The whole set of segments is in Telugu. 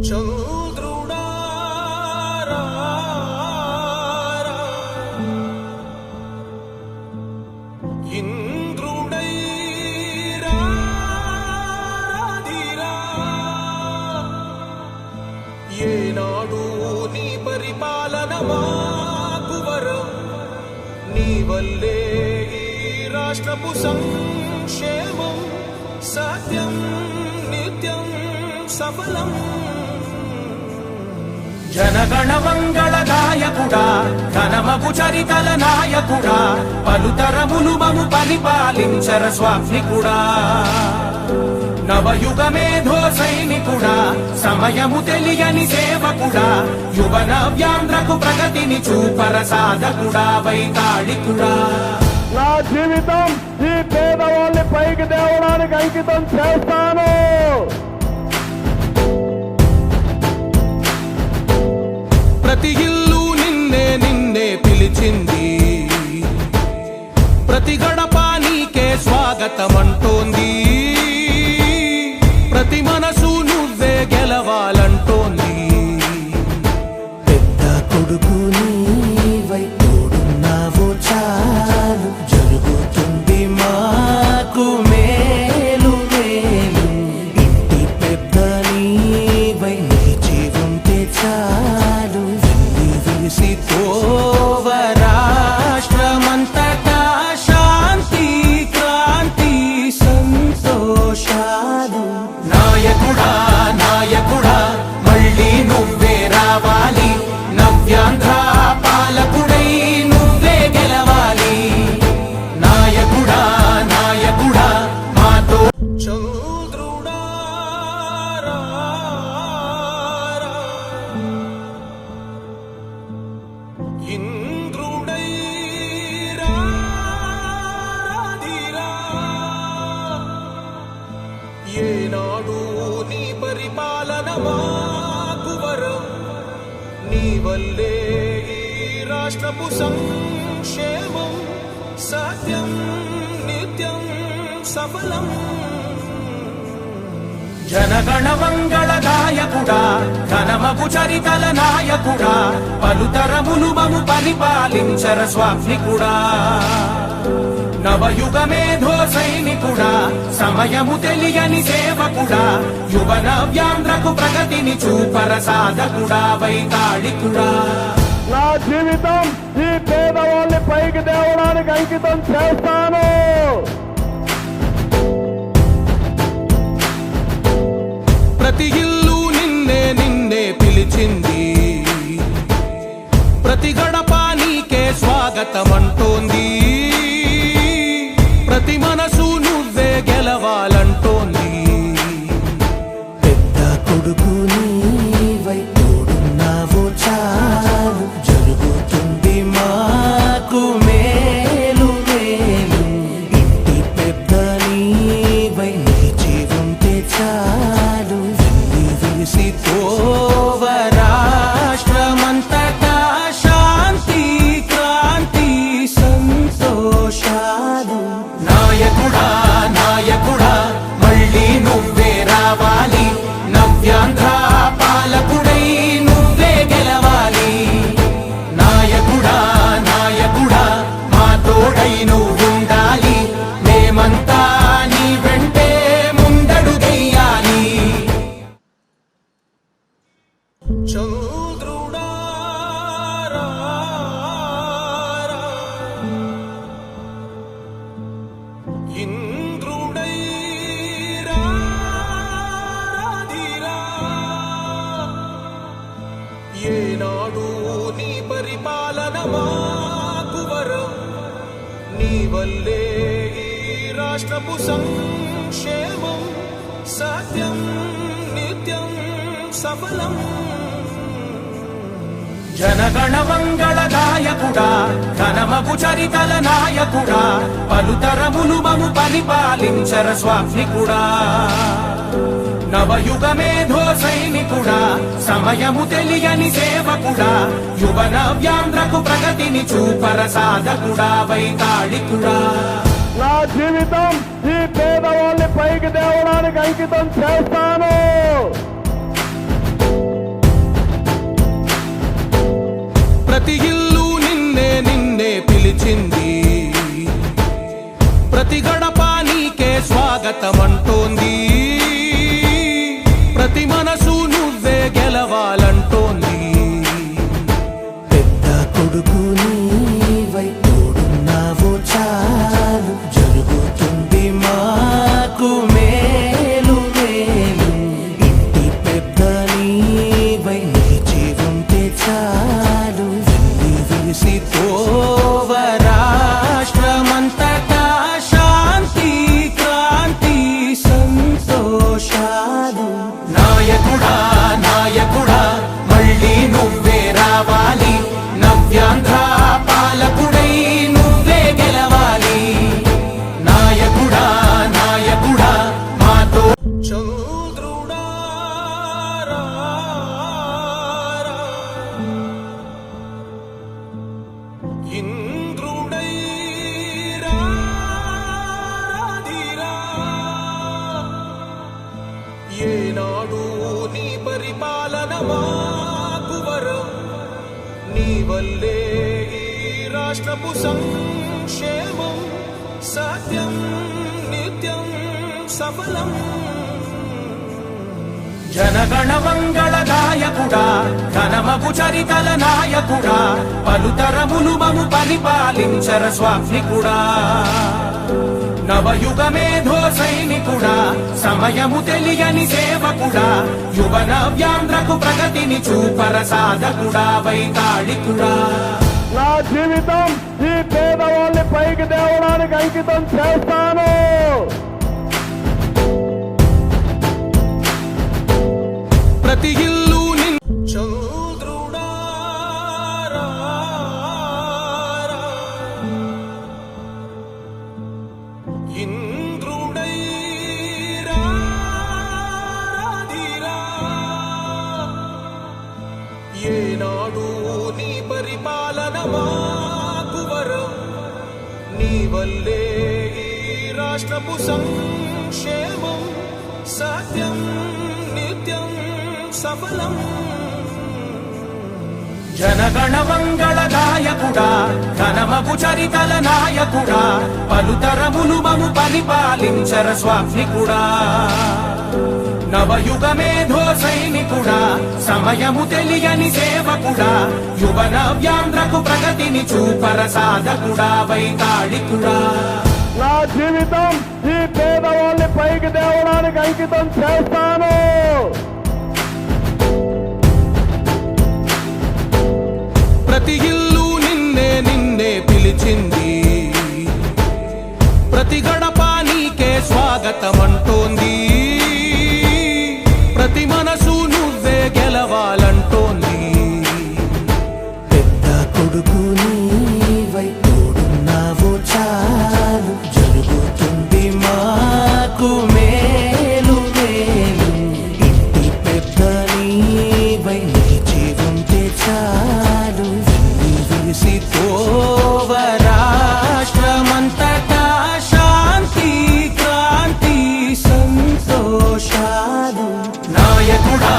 చంద్రుడా ఇంద్రుడై రాధిరా ఏనాడు నీ పరిపాలన మాకు వరం నీ వల్లే ఈ రాష్ట్రపు సంక్షేమం సత్యం నిత్యం సఫలం జనగణ మంగళ గాయకుడా ఘనమగు చరితల నాయకుడా పలుతరములు మము పరిపాలించర స్వామికుడా నవయుగ మేధో సైనికుడా సమయము తెలియని సేవకుడా యువ నవ్యాంధ్రకు ప్రగతిని చూపర సాధకుడా వైతాళికుడా నా జీవితం ఈ పేదవాళ్ళని పైకి తేవడానికి అంకితం చేస్తాను. ప్రతి ఇల్లు నిన్నే నిన్నే పిలిచింది ప్రతి గడప నీకే స్వాగతమంటోంది ప్రతి మనసు నువ్వే గెలవాలంటోంది పెద్ద కొడుకు నీవై తోడున్నావు చాలు జరుగుతుంది మాకు మేలు మేలు ఇంటి పెద్ద నీవై నిలిచి ఉంటే చాలు విసి తోవ రాష్ట్రమంతటా శాంతి క్రాంతి సంతోషాలు నాయకుడా నాయకుడా మళ్ళీ నువ్వే రావాలి నవ్యాంధ్ర పాలకుడై నువ్వే గెలవాలి నాయకుడా నాయకుడా మాతో చంద్రుడా ఇంద్రుడై రాధిరా ఏనాడు నీ పరిపాలన మాకు వరం నీ వల్లే ఈ రాష్ట్రపు సంక్షేమం సత్యం నిత్యం సఫలం జనగణ మంగళ గాయకుడా ఘనమగు చరితల నాయకుడా పలుతరములు మము పరిపాలించర స్వామికుడా నవయుగ మేధో సైనికుడా సమయము తెలియని సేవకుడా యువ నవ్యాంధ్రకు ప్రగతిని చూపర సాధకుడా వైతాళికుడా నా జీవితం ఈ పేదవాళ్ళని పైకి తేవడానికి అంకితం చేస్తాను. ప్రతి ఇల్లు నిన్నే నిన్నే పిలిచింది ప్రతి గడప నీకే స్వాగతమంటోంది ప్రతి మనసు నువ్వే గెలవాలంటోంది పెద్ద కొడుకు నీవై తోడున్నావు చాలు జరుగుతుంది మాకు మేలు మేలు ఇంటి పెద్ద నీవై నిలిచి ఉంటే చాలు విసి తోవ రాష్ట్రమంతటా శాంతి క్రాంతి సంతోషాలు నాయకుడా నాయకుడా మళ్ళీ నువ్వే రావాలి నవ్యాంధ్ర పాలకుడై నువ్వే గెలవాలి నాయకుడా నాయకుడా మా తోడై నువ్వుండాలి మేమంతా నీ వెంటే ముందడుగెయ్యాలి చంద్రుడా ఇంద్రుడై రాధిరా ఏనాడు నీ పరిపాలన మాకు వరం నీ వల్లే ఈ రాష్ట్రపు సంక్షేమం సత్యం నిత్యం సఫలం జనగణ మంగళ గాయకుడా ఘనమగు చరితల నాయకుడా పలుతరములు మము పరిపాలించర స్వామికుడా నవయుగ మేధో సైనికుడా సమయము తెలియని సేవకుడా యువ నవ్యాంధ్రకు ప్రగతిని చూపర సాధకుడా వైతాళికుడా నా జీవితం ఈ పేదవాళ్ళని పైకి తేవడానికి అంకితం చేస్తాను. ప్రతి ఇల్లు నిన్నే నిన్నే పిలిచింది, ప్రతి గడప నీకే స్వాగతమంటోంది, ప్రతి మనసు నువ్వే గెలవాలంటోంది. పెద్ద కొడుకు నీవై తోడున్నావు చాలు, జరుగుతుంది మాకు మేలు మేలు. ఇంటి పెద్ద నీవై నిలిచి ఉంటే చాలు, వెళ్ళి విసి పోవ రాష్ట్రమంతటా శాంతి క్రాంతి సంతోషాలు. నాయకుడా నాయకుడా మళ్ళీ నువ్వే రావాలి, నవ్యాంధ్ర పాలకుడై నువ్వే గెలవాలి. నాయకుడా నాయకుడా మాతో చంద్రుడా రా, ఇంద్రుడై రాధిరా. ఏనాడు నీ పరిపాలన మాకు వరం, నీ వల్లే ఈ రాష్ట్రపు సంక్షేమం సత్యం నిత్యం సఫలం. జనగణ మంగళ గాయకుడా, ఘనమగు చరితల నాయకుడా, పలుతరములు మము పరిపాలించర స్వామికుడా. నవయుగ మేధో సైనికుడా, సమయము తెలియని సేవకుడా, యువ నవ్యాంధ్రకు ప్రగతిని చూపర సాధకుడా, వైతాళికుడా. నా జీవితం ఈ పేదవాళ్ళని పైకి తేవడానికి అంకితం చేస్తాను. ప్రతి ఇల్లు చంద్రుడా రా, ఇంద్రుడై రాధిరా. ఏనాడు నీ పరిపాలన మాకు వరం, నీ వల్లే ఈ రాష్ట్రపు సంక్షేమం సత్యం నిత్యం సఫలం. జనగణ మంగళ గాయకుడా, ఘనమగు చరితల నాయకుడా, పలుతరములు మము పరిపాలించర స్వామికుడా. నవయుగ మేధో సైనికుడా, సమయము తెలియని సేవకుడా, యువ నవ్యాంధ్రకు ప్రగతిని చూపర సాధకుడా, వైతాళికుడా. నా జీవితం ఈ పేదవాళ్ళని పైకి తేవడానికి అంకితం చేస్తాను. ప్రతి ఇల్లు నిన్నే నిన్నే పిలిచింది, ప్రతి గడప నీకే స్వాగతమంటోంది, ప్రతి మనసు నువ్వే గెలవాలంటోంది. పెద్ద కొడుకు నీవై తోడున్నావు చాలు, జరుగుతుంది మాకు మేలు మేలు. ఇంటి పెద్ద నీవై నిలిచి ఉంటే చాలు, వెళ్ళి విసి పోవ రాష్ట్రమంతటా శాంతి క్రాంతి సంతోషాలు. నాయకుడా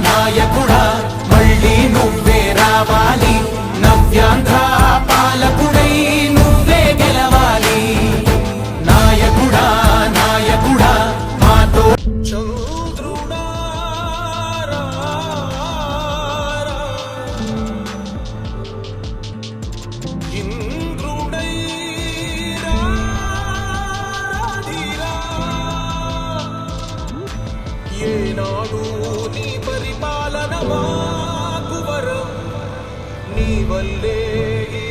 నాయకుడా మళ్ళీ నువ్వే రావాలి, నవ్యాంధ్ర పాలకుడై నువ్వే గెలవాలి. నాయకుడా నాయకుడా మాతో చంద్రుడా రా, ఇంద్రుడై రాధిరా. ఏనాడు నీ పరిపాలన మాకు వరం, నీ వల్లే ఈ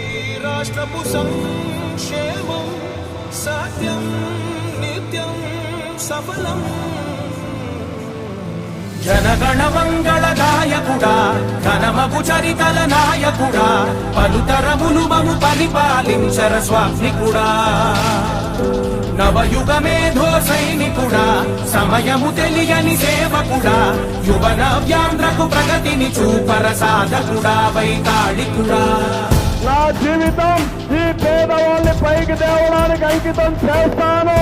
రాష్ట్రపు సంక్షేమం సత్యం నిత్యం సఫలం. జనగణ మంగళ గాయకుడా, ఘనమగు చరితల నాయకుడా, పలుతరములు మము పరిపాలించర స్వామికుడా. నవయుగ మేధో సైనికుడా, సమయము తెలియని సేవకుడా, యువ నవ్యాంధ్రకు ప్రగతిని చూపర సాధకుడా, వైతాళికుడా. నా జీవితం ఈ పేదవాళ్ళని పైకి తేవడానికి అంకితం చేస్తాను.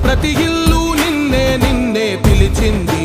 ప్రతి ఇల్లు నిన్నే నిన్నే పిలిచింది,